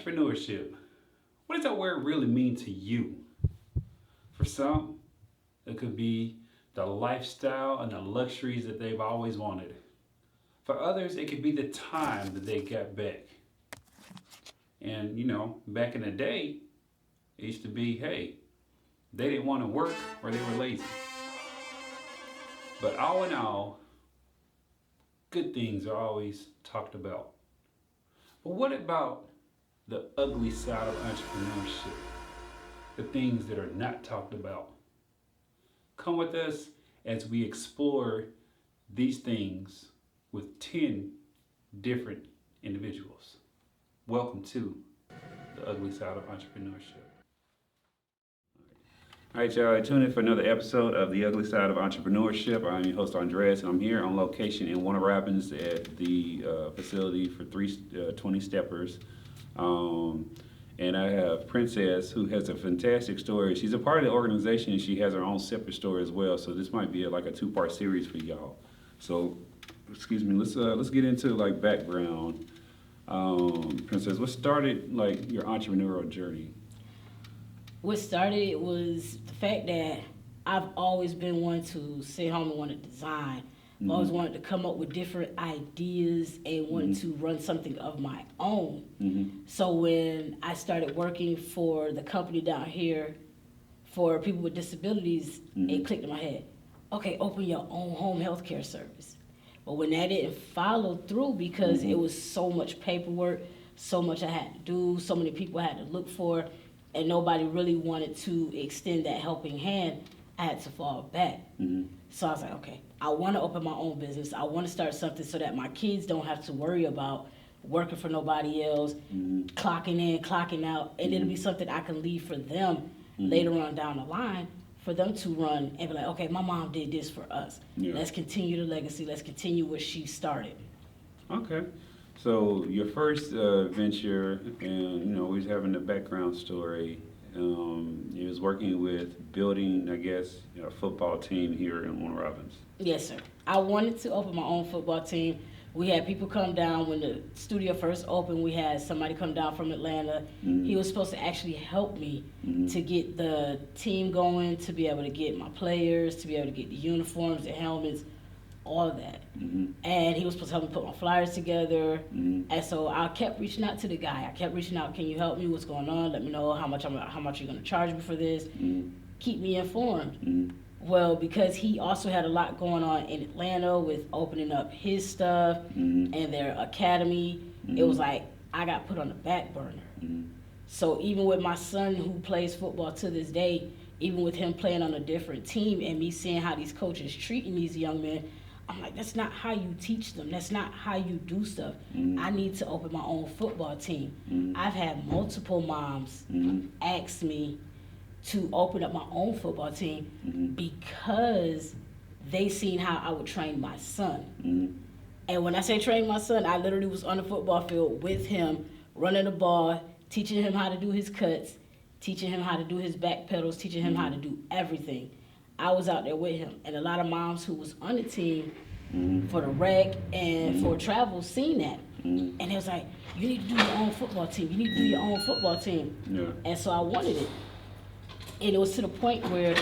Entrepreneurship. What does that word really mean to you? For some, it could be the lifestyle and the luxuries that they've always wanted. For others, it could be the time that they got back. And back in the day, it used to be, hey, they didn't want to work or they were lazy. But all in all, good things are always talked about. But what about the ugly side of entrepreneurship? The things that are not talked about. Come with us as we explore these things with 10 different individuals. Welcome to the ugly side of entrepreneurship. All right, y'all, tune in for another episode of The Ugly Side of Entrepreneurship. I'm your host, Andres, and I'm here on location in Warner Robins at the facility for 20 steppers. And I have Princess, who has a fantastic story. She's a part of the organization, and she has her own separate story as well. So this might be like a two-part series for y'all. So, excuse me, let's get into background. Princess, what started your entrepreneurial journey? What started was the fact that I've always been one to sit home and want to design. I've always wanted to come up with different ideas and wanted to run something of my own. So when I started working for the company down here for people with disabilities, it clicked in my head. Okay, open your own home health care service. But when that didn't follow through because it was so much paperwork, so much I had to do, so many people I had to look for, and nobody really wanted to extend that helping hand, I had to fall back. So I was like, okay, I want to open my own business. I want to start something so that my kids don't have to worry about working for nobody else, clocking in, clocking out, and it'll be something I can leave for them later on down the line for them to run and be like, okay, my mom did this for us. Yeah. Let's continue the legacy. Let's continue what she started. Okay. So your first venture, and we was having the background story. You was working with building, I guess, a football team here in Warner Robins. Yes, sir. I wanted to open my own football team. We had people come down when the studio first opened. We had somebody come down from Atlanta. He was supposed to actually help me to get the team going, to be able to get my players, to be able to get the uniforms, the helmets, all of that. And he was supposed to help me put my flyers together. And so I kept reaching out to the guy. I kept reaching out, can you help me? What's going on? Let me know how much you're going to charge me for this. Keep me informed. Well, because he also had a lot going on in Atlanta with opening up his stuff and their academy, it was like I got put on the back burner. So even with my son who plays football to this day, even with him playing on a different team and me seeing how these coaches treating these young men, I'm like, that's not how you teach them. That's not how you do stuff. I need to open my own football team. I've had multiple moms ask me to open up my own football team because they seen how I would train my son. And when I say train my son, I literally was on the football field with him, running the ball, teaching him how to do his cuts, teaching him how to do his back pedals, teaching him how to do everything. I was out there with him. And a lot of moms who was on the team for the rec and for travel seen that. And they was like, you need to do your own football team. You need to do your own football team. And so I wanted it. And it was to the point where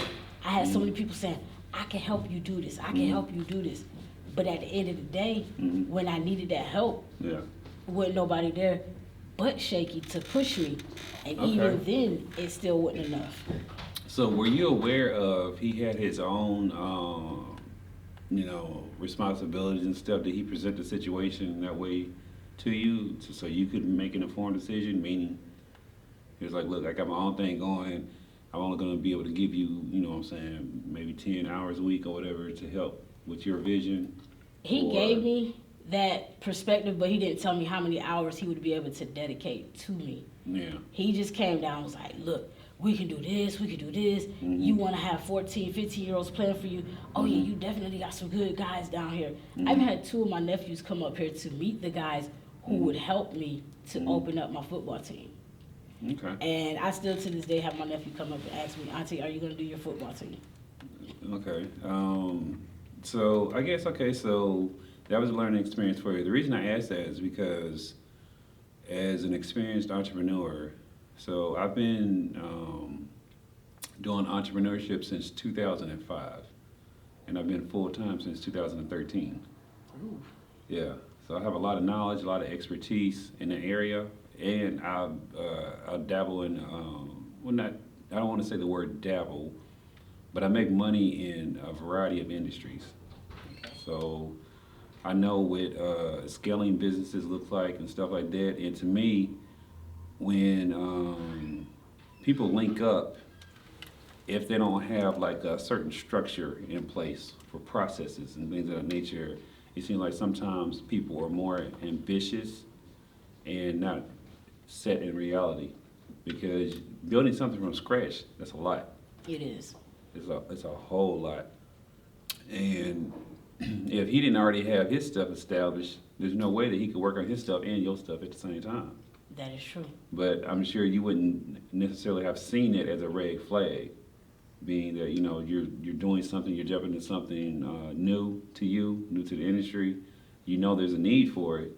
I had so many people saying, I can help you do this. I can help you do this. But at the end of the day, when I needed that help, wasn't nobody there but Shaky to push me. And even then, it still wasn't enough. So were you aware of he had his own, responsibilities and stuff? Did he present the situation that way to you so you could make an informed decision? Meaning, he was like, look, I got my own thing going. I'm only going to be able to give you, maybe 10 hours a week or whatever to help with your vision. He gave me that perspective, but he didn't tell me how many hours he would be able to dedicate to me. Yeah. He just came down and was like, look, we can do this, we can do this. You want to have 14, 15-year-olds playing for you? Oh, yeah, you definitely got some good guys down here. I've had 2 of my nephews come up here to meet the guys who would help me to open up my football team. Okay. And I still to this day have my nephew come up and ask me, Auntie, are you going to do your football team? Okay. So I guess, so that was a learning experience for you. The reason I asked that is because as an experienced entrepreneur, so I've been doing entrepreneurship since 2005, and I've been full-time since 2013. Ooh. Yeah, so I have a lot of knowledge, a lot of expertise in the area, and I dabble in, well, not, I don't want to say the word dabble, but I make money in a variety of industries. So I know what scaling businesses look like and stuff like that. And to me, when people link up, if they don't have like a certain structure in place for processes and things of that nature, it seems like sometimes people are more ambitious and not set in reality. Because building something from scratch, that's a lot. It is. It's a whole lot. And if he didn't already have his stuff established, there's no way that he could work on his stuff and your stuff at the same time. That is true. But I'm sure you wouldn't necessarily have seen it as a red flag, being that, you know, you're doing something, you're jumping into something new to you, new to the industry. You know there's a need for it,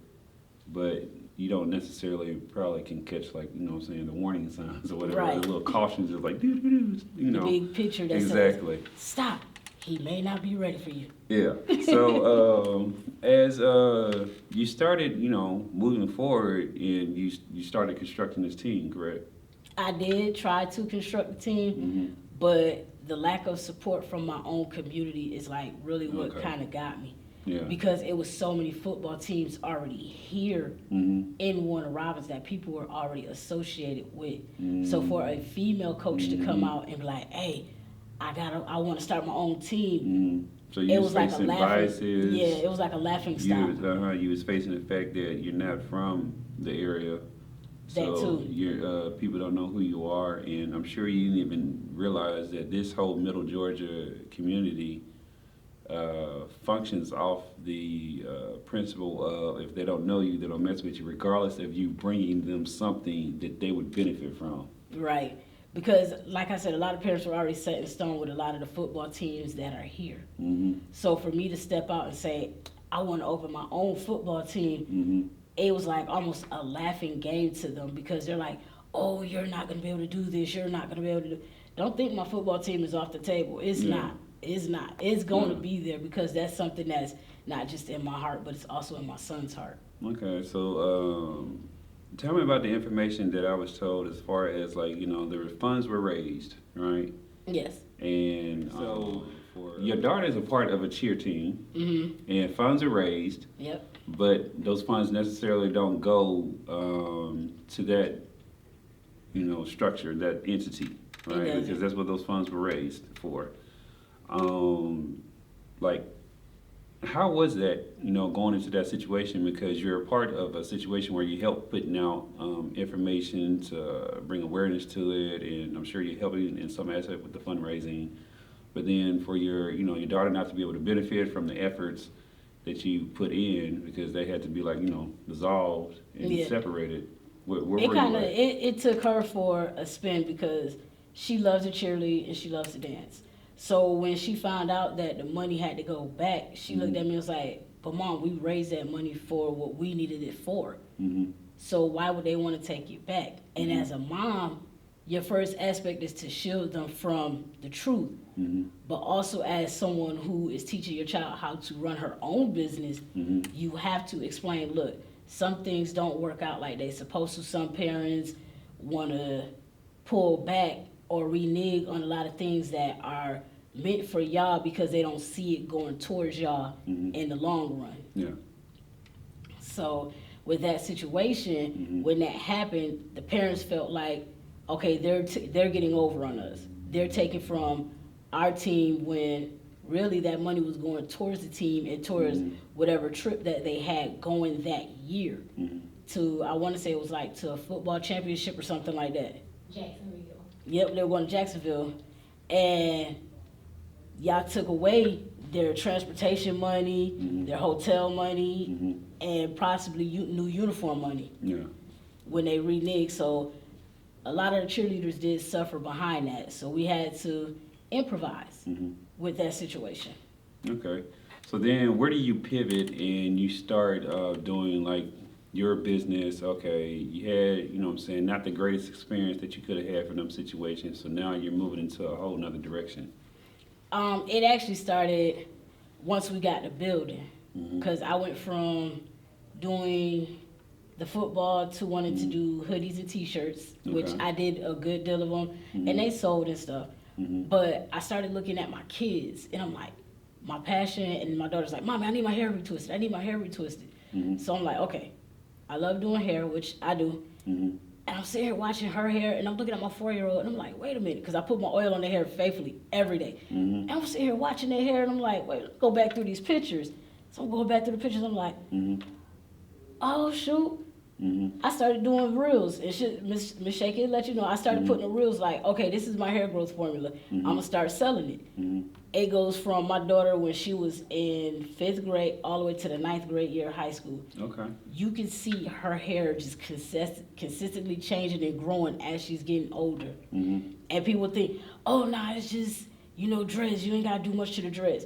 but you don't necessarily probably can catch, like, you know what I'm saying, the warning signs or whatever, Right. the little cautions of like, doo-doo-doo, you know. The big picture that Exactly. says, stop. He may not be ready for you. Yeah. So as you started, you know, moving forward, and you started constructing this team, correct? I did try to construct a team, Mm-hmm. but the lack of support from my own community is like really what Okay. kind of got me. Yeah. Because it was so many football teams already here Mm-hmm. in Warner Robins that people were already associated with. Mm-hmm. So for a female coach to come out and be like, hey, I want to start my own team. Mm-hmm. So you It was was like a facing laughing, biases. yeah, it was like a laughing You stock. was, you was facing the fact that you're not from the area. That So too. you're, people don't know who you are, and I'm sure you didn't even realize that this whole Middle Georgia community functions off the principle of, if they don't know you, they don't mess with you, regardless of you bringing them something that they would benefit from. Right. Because, like I said, a lot of parents were already set in stone with a lot of the football teams that are here. Mm-hmm. So for me to step out and say, I want to open my own football team, Mm-hmm. it was like almost a laughing game to them because they're like, oh, you're not going to be able to do this. You're not going to be able to do. Don't think my football team is off the table. It's Yeah. not. It's not. It's going Yeah. to be there because that's something that's not just in my heart, but it's also in my son's heart. Okay, so tell me about the information that I was told as far as, like, you know, the funds were raised, right? Yes. And so your daughter is a part of a cheer team, Mm-hmm. and funds are raised, Yep. but those funds necessarily don't go to that, you know, structure, that entity, right? doesn't. Because that's what those funds were raised for. Like, how was that, you know, going into that situation? Because you're a part of a situation where you help putting out information to bring awareness to it, and I'm sure you're helping in some aspect with the fundraising. But then for your, you know, your daughter not to be able to benefit from the efforts that you put in, because they had to be, like, you know, dissolved and Yeah. separated. Where were It you kind of at? it took her for a spin because she loves to cheerlead and she loves to dance. So when she found out that the money had to go back, she looked at me and was like, "But Mom, we raised that money for what we needed it for. Mm-hmm. So why would they want to take it back?" And Mhm. as a mom, your first aspect is to shield them from the truth. Mm-hmm. But also as someone who is teaching your child how to run her own business, Mm-hmm. you have to explain, look, some things don't work out like they're supposed to. Some parents want to pull back or renege on a lot of things that are meant for y'all because they don't see it going towards y'all Mhm. in the long run. Yeah. So with that situation, Mhm. when that happened, the parents felt like, okay, they're getting over on us. They're taking from our team when really that money was going towards the team and towards Mhm. whatever trip that they had going that year. Mm-hmm. To, I want to say it was like to a football championship or something like that. Jacksonville. Yep, they were going to Jacksonville, and y'all took away their transportation money, Mhm. their hotel money, Mm-hmm. and possibly new uniform money Yeah. when they reneged. So a lot of the cheerleaders did suffer behind that. So we had to improvise Mm-hmm. with that situation. Okay. So then where do you pivot and you start doing, like, your business, okay, you had, you know what I'm saying, not the greatest experience that you could have had from them situations, so now you're moving into a whole nother direction? It actually started once we got the building, because I went from doing the football to wanting to do hoodies and t-shirts, which Okay. I did a good deal of them, and they sold and stuff. But I started looking at my kids, and I'm like, my passion, and my daughter's like, Mommy, I need my hair retwisted. I need my hair retwisted. So I'm like, okay, I love doing hair, which I do. And I'm sitting here watching her hair, and I'm looking at my 4-year-old, and I'm like, wait a minute, because I put my oil on their hair faithfully every day. And I'm sitting here watching their hair, and I'm like, wait, let's go back through these pictures. So I'm going back through the pictures, I'm like, oh, shoot. I started doing reels, and shit, Miss Shaky let you know, I started putting the reels like, okay, this is my hair growth formula. I'm going to start selling it. It goes from my daughter when she was in 5th grade all the way to the 9th grade year of high school. Okay. You can see her hair just consistently changing and growing as she's getting older. And people think, oh, nah, it's just, dreads. You ain't got to do much to the dreads.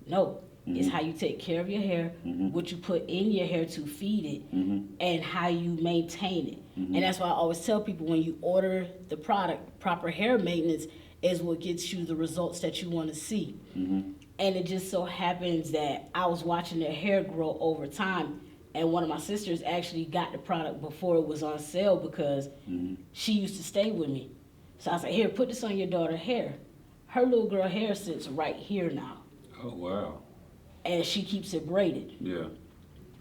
No. It's how you take care of your hair, what you put in your hair to feed it, and how you maintain it. And that's why I always tell people, when you order the product, proper hair maintenance is what gets you the results that you want to see. And it just so happens that I was watching their hair grow over time, and one of my sisters actually got the product before it was on sale because she used to stay with me. So I was like, here, put this on your daughter's hair. Her little girl hair sits right here now. Oh, wow. And she keeps it braided. Yeah.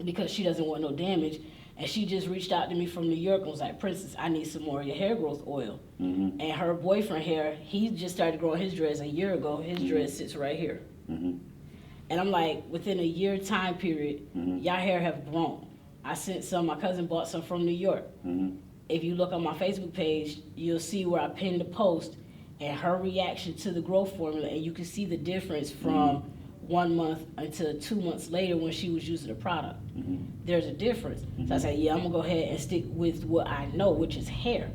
Because she doesn't want no damage. And she just reached out to me from New York and was like, Princess, I need some more of your hair growth oil. And her boyfriend hair, he just started growing his dreads a year ago. His dread sits right here. And I'm like, within a year time period, y'all hair have grown. I sent some, my cousin bought some from New York. If you look on my Facebook page, you'll see where I pinned the post and her reaction to the growth formula, and you can see the difference from 1 month until 2 months later when she was using the product. There's a difference. So I said, yeah, I'm gonna go ahead and stick with what I know, which is hair.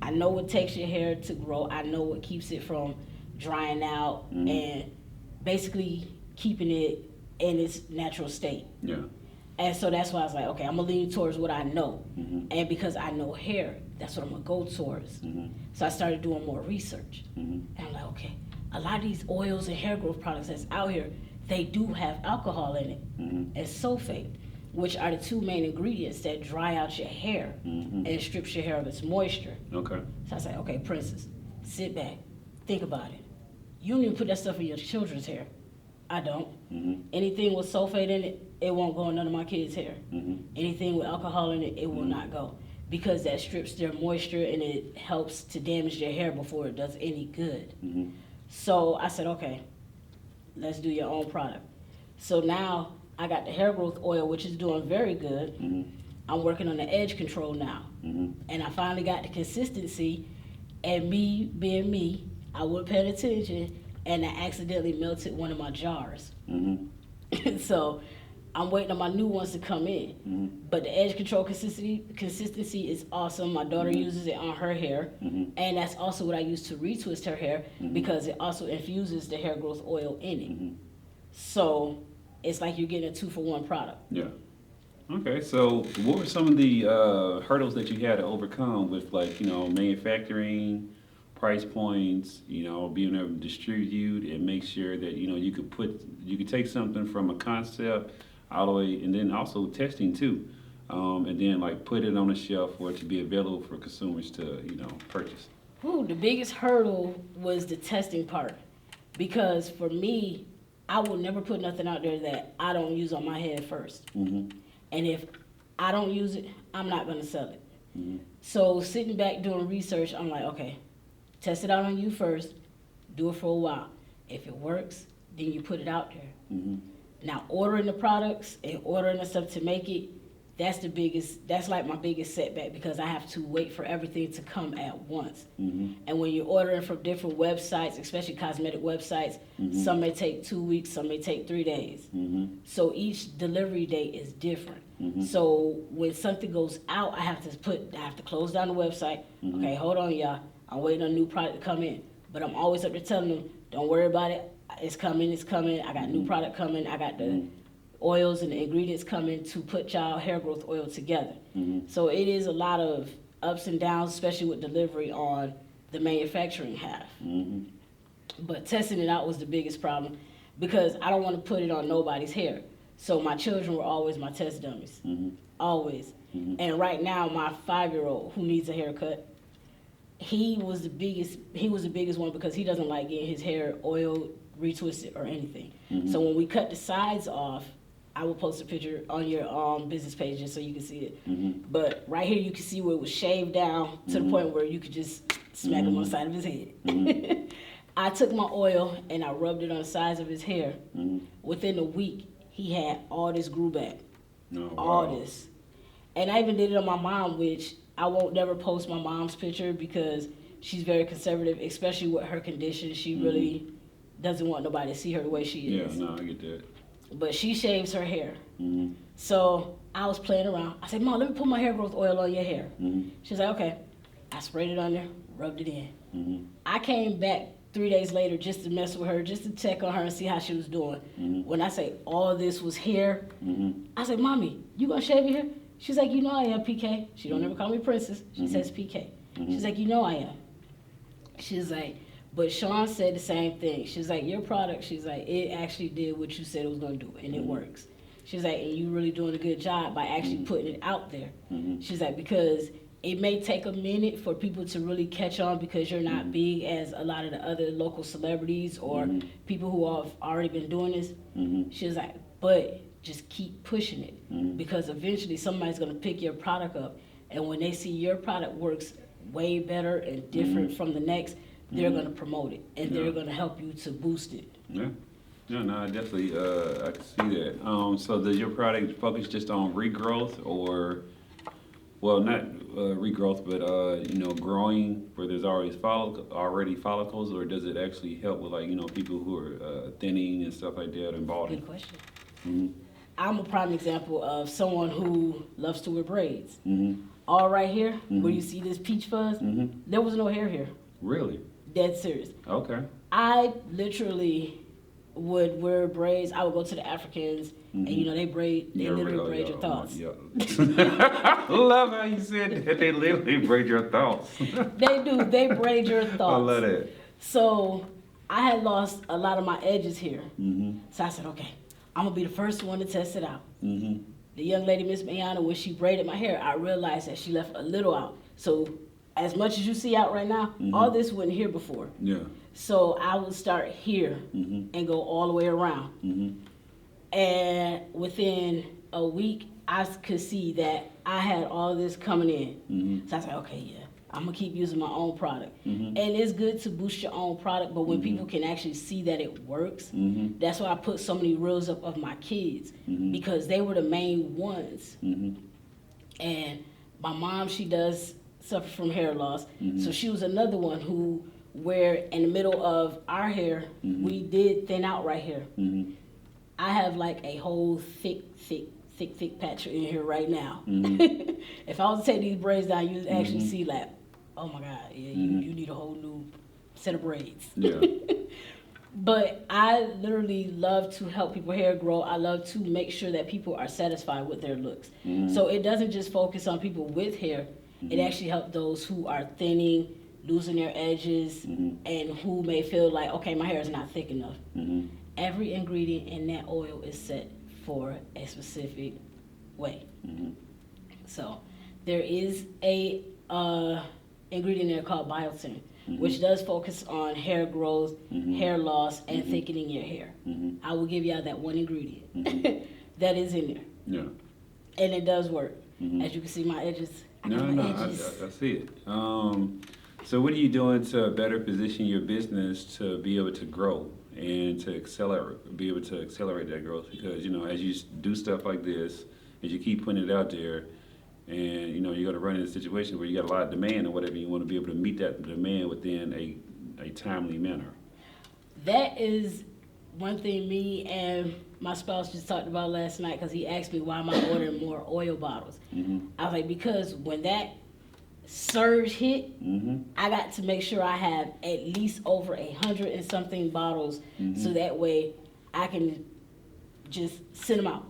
I know what takes your hair to grow. I know what keeps it from drying out and basically keeping it in its natural state. Yeah. And so that's why I was like, okay, I'm gonna lean towards what I know. And because I know hair, that's what I'm gonna go towards. So I started doing more research. And I'm like, okay, a lot of these oils and hair growth products that's out here, they do have alcohol in it and sulfate, which are the two main ingredients that dry out your hair and strips your hair of its moisture. Okay. So I was like, okay, Princess, sit back, think about it. You don't even put that stuff in your children's hair. I don't. Anything with sulfate in it, it won't go in none of my kids' hair. Anything with alcohol in it, it will not go, because that strips their moisture and it helps to damage their hair before it does any good. So I said, okay, let's do your own product. So now I got the hair growth oil, which is doing very good. I'm working on the edge control now. And I finally got the consistency, and me being me, I wasn't paying attention, and I accidentally melted one of my jars. So I'm waiting on my new ones to come in. But the edge control consistency is awesome. My daughter uses it on her hair. And that's also what I use to retwist her hair, because it also infuses the hair growth oil in it. So it's like you're getting a 2-for-1 product. Yeah. Okay, so what were some of the hurdles that you had to overcome with, like, manufacturing, price points, being able to distribute and make sure that, you could take something from a concept all the way, and then also testing too, and then like put it on a shelf for it to be available for consumers to, purchase? Ooh, the biggest hurdle was the testing part, because for me, I will never put nothing out there that I don't use on my head first. And if I don't use it, I'm not gonna sell it. So sitting back doing research, I'm like, okay, test it out on you first, do it for a while. If it works, then you put it out there. Now, ordering the products and ordering the stuff to make it, that's like my biggest setback, because I have to wait for everything to come at once. And when you're ordering from different websites, especially cosmetic websites, some may take 2 weeks, some may take 3 days. So each delivery date is different. So when something goes out, I have to close down the website. Okay, hold on, y'all. I'm waiting on a new product to come in. But I'm always up there telling them, don't worry about it. It's coming. I got new product coming. I got the oils and the ingredients come in to put y'all hair growth oil together. So it is a lot of ups and downs, especially with delivery on the manufacturing half. But testing it out was the biggest problem because I don't want to put it on nobody's hair. So my children were always my test dummies, always. And right now, my 5-year-old who needs a haircut, he was the biggest one because he doesn't like getting his hair oil retwisted or anything. So when we cut the sides off, I will post a picture on your business page just so you can see it. But right here, you can see where it was shaved down to the point where you could just smack him on the side of his head. I took my oil and I rubbed it on the sides of his hair. Within a week, he had all this grew back. Oh, all wow. this. And I even did it on my mom, which I won't never post my mom's picture because she's very conservative, especially with her condition. She really doesn't want nobody to see her the way she is. Yeah, no, I get that. But she shaves her hair. So I was playing around. I said, Mom, let me put my hair growth oil on your hair. She's like, okay. I sprayed it on there, rubbed it in. I came back 3 days later just to mess with her, just to check on her and see how she was doing. When I say all this was hair, I said, Mommy, you gonna shave your hair? She's like, you know I am, PK. She don't ever call me Princess. She says PK. She's like, you know I am. She's like, but Sean said the same thing. She's like, your product, she's like, it actually did what you said it was gonna do, and it works. She's like, and you really doing a good job by actually putting it out there. She's like, because it may take a minute for people to really catch on because you're not big as a lot of the other local celebrities or people who have already been doing this. She's like, but just keep pushing it because eventually somebody's going to pick your product up, and when they see your product works way better and different from the next, they're going to promote it and they're going to help you to boost it. Yeah. Yeah, no, I definitely, I can see that. So does your product focus just on regrowth or, well, not regrowth, but, you know, growing where there's already follicles, or does it actually help with, like, you know, people who are thinning and stuff like that and balding? Good question. I'm a prime example of someone who loves to wear braids. All right here, where you see this peach fuzz, there was no hair here. Really? Dead serious. Okay. I literally would wear braids. I would go to the Africans, and you know they literally braid your thoughts. I love how you said that. They literally braid your thoughts. They do. They braid your thoughts. I love that. So I had lost a lot of my edges here. So I said, okay, I'm gonna be the first one to test it out. The young lady, Miss Mayana, when she braided my hair, I realized that she left a little out. So as much as you see out right now, all this wasn't here before. Yeah. So I would start here and go all the way around. And within a week, I could see that I had all this coming in. So I said, okay, yeah, I'm gonna keep using my own product. And it's good to boost your own product, but when people can actually see that it works, that's why I put so many reels up of my kids, because they were the main ones. And my mom, she does suffer from hair loss, so she was another one who, where in the middle of our hair, we did thin out right here. I have like a whole thick patch in here right now. If I was to take these braids down, you'd actually see like, oh my God, yeah, you need a whole new set of braids. Yeah. But I literally love to help people hair grow. I love to make sure that people are satisfied with their looks. So it doesn't just focus on people with hair. It actually helps those who are thinning, losing their edges, and who may feel like, okay, my hair is not thick enough. Every ingredient in that oil is set for a specific way. So there is a ingredient there called biotin, which does focus on hair growth, hair loss, and thickening your hair. I will give y'all that one ingredient that is in there. Yeah. And it does work. As you can see, my edges. I see it. So what are you doing to better position your business to be able to grow and to be able to accelerate that growth? Because, you know, as you do stuff like this, as you keep putting it out there, and, you know, you're going to run into a situation where you got a lot of demand or whatever, you want to be able to meet that demand within a timely manner. That is one thing me and my spouse just talked about last night, because he asked me why am I ordering more oil bottles. I was like, because when that surge hit, I got to make sure I have at least over 100 and something bottles, so that way I can just send them out.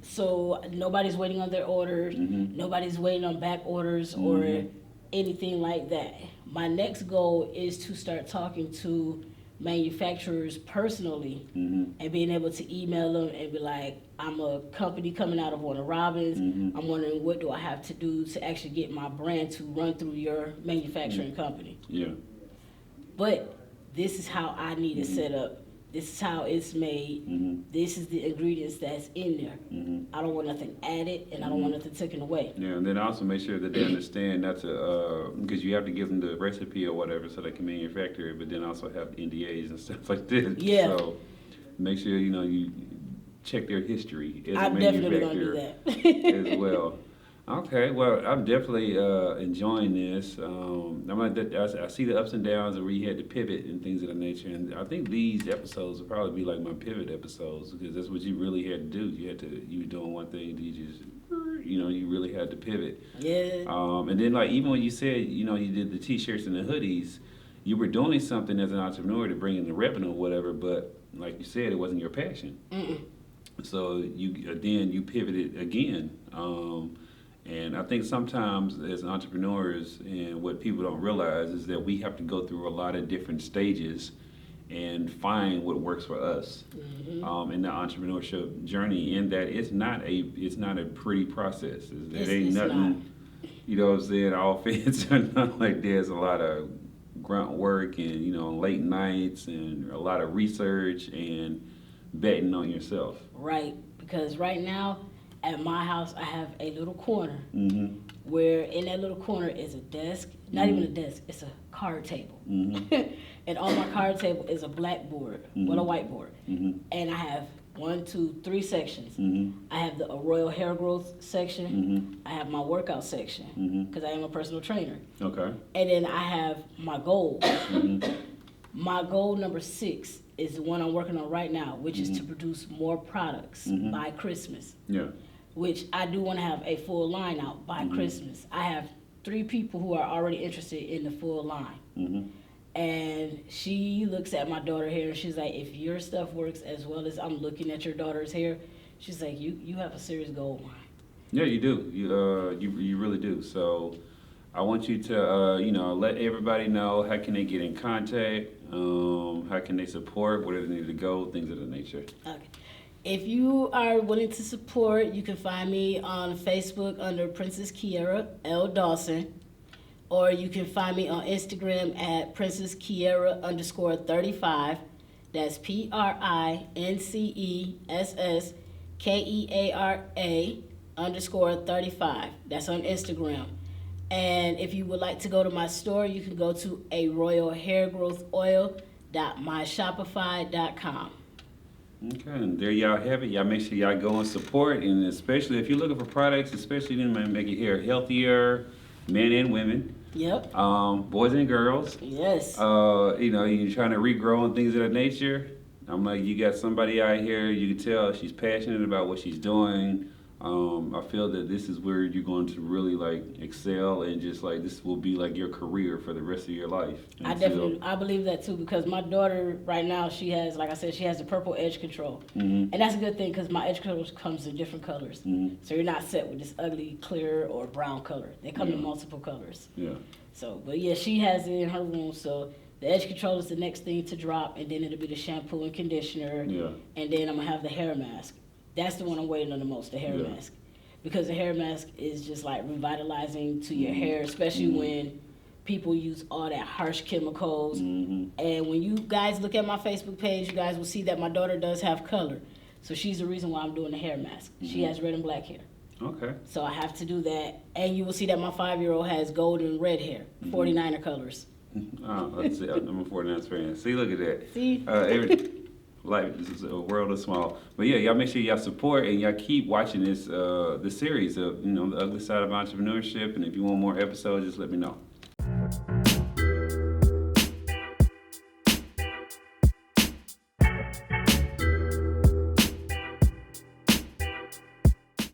So nobody's waiting on their orders, nobody's waiting on back orders or anything like that. My next goal is to start talking to manufacturers personally and being able to email them and be like, I'm a company coming out of Warner Robins. I'm wondering what do I have to do to actually get my brand to run through your manufacturing company. Yeah. But this is how I need it set up. This is how it's made. This is the ingredients that's in there. I don't want nothing added, and I don't want nothing taken away. Yeah, and then also make sure that they understand not to, because you have to give them the recipe or whatever so they can manufacture it, but then also have NDAs and stuff like this. Yeah. So make sure, you check their history as a I'm definitely going to do manufacturer that. as well. Okay, well, I'm definitely enjoying this. I see the ups and downs of where you had to pivot and things of that nature, and I think these episodes will probably be like my pivot episodes because that's what you really had to do. You were doing one thing, you just, you really had to pivot. Yeah. And then like even when you said, you did the T-shirts and the hoodies, you were doing something as an entrepreneur to bring in the revenue or whatever, but like you said, it wasn't your passion. So you pivoted again. And I think sometimes as entrepreneurs, and what people don't realize is that we have to go through a lot of different stages and find what works for us in the entrepreneurship journey. And that it's not a pretty process. It ain't nothing. You know what I'm saying? All offense or nothing like that. There's a lot of grunt work and late nights and a lot of research and betting on yourself. Right, because right now, at my house, I have a little corner where in that little corner is a desk, not even a desk, it's a card table. And on my card table is a blackboard, well, a whiteboard. And I have 1, 2, 3 sections. I have the Royal Hair Growth section. I have my workout section because I am a personal trainer. Okay. And then I have my goals. My goal number 6 is the one I'm working on right now, which is to produce more products by Christmas. Yeah. Which I do want to have a full line out by Christmas. I have 3 people who are already interested in the full line. And she looks at my daughter hair and she's like, if your stuff works as well as I'm looking at your daughter's hair, she's like, you have a serious goal line. Yeah, you do. You really do. So I want you to let everybody know how can they get in contact, how can they support, where do they need to go, things of that nature. Okay. If you are willing to support, you can find me on Facebook under Princess Kiera L. Dawson, or you can find me on Instagram at Princess Kiera _35. That's PRINCESSKEARA _35. That's on Instagram. And if you would like to go to my store, you can go to aroyalhairgrowthoil.myshopify.com. Okay, and there y'all have it. Y'all make sure y'all go and support, and especially if you're looking for products, especially to make your hair healthier, men and women. Yep. Boys and girls. Yes. You're trying to regrow and things of that nature. I'm like, you got somebody out here, you can tell she's passionate about what she's doing. I feel that this is where you're going to really excel, and just this will be your career for the rest of your life. I believe that too, because my daughter right now, she has, like I said, she has the purple edge control. And that's a good thing because my edge control comes in different colors. So you're not set with this ugly clear or brown color. They come in multiple colors. Yeah. So, but yeah, she has it in her room. So the edge control is the next thing to drop, and then it'll be the shampoo and conditioner. Yeah. And then I'm gonna have the hair mask. That's the one I'm waiting on the most, the hair mask. Because the hair mask is just revitalizing to your hair, especially when people use all that harsh chemicals. And when you guys look at my Facebook page, you guys will see that my daughter does have color. So she's the reason why I'm doing the hair mask. She has red and black hair. Okay. So I have to do that. And you will see that my 5-year-old has gold and red hair, 49er colors. Oh, that's it. I'm a 49ers fan. See, look at that. See? This is a world of small. But yeah, y'all make sure y'all support and y'all keep watching this series of the ugly side of entrepreneurship. And if you want more episodes, just let me know.